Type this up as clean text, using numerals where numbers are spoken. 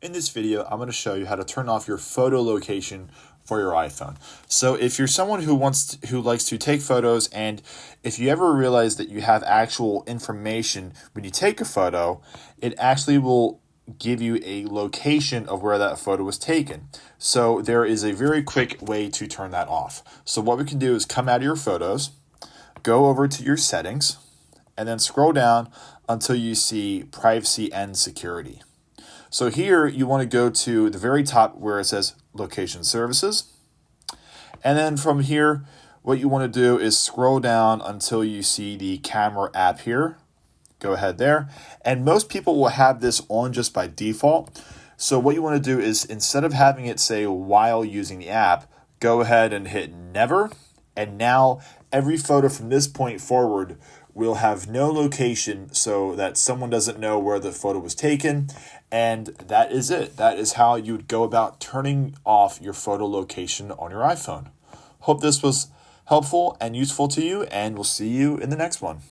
In this video, I'm going to show you how to turn off your photo location for your iPhone. So if you're someone who likes to take photos, and if you ever realize that you have actual information when you take a photo, it actually will give you a location of where that photo was taken. So there is a very quick way to turn that off. So what we can do is come out of your photos, go over to your settings, and then scroll down until you see privacy and security. So here you want to go to the very top where it says location services. And then from here, what you want to do is scroll down until you see the camera app here. Go ahead there. And most people will have this on just by default. So what you want to do is, instead of having it say while using the app, go ahead and hit never. And now every photo from this point forward will have no location, so that someone doesn't know where the photo was taken. And that is it. That is how you would go about turning off your photo location on your iPhone. Hope this was helpful and useful to you, and we'll see you in the next one.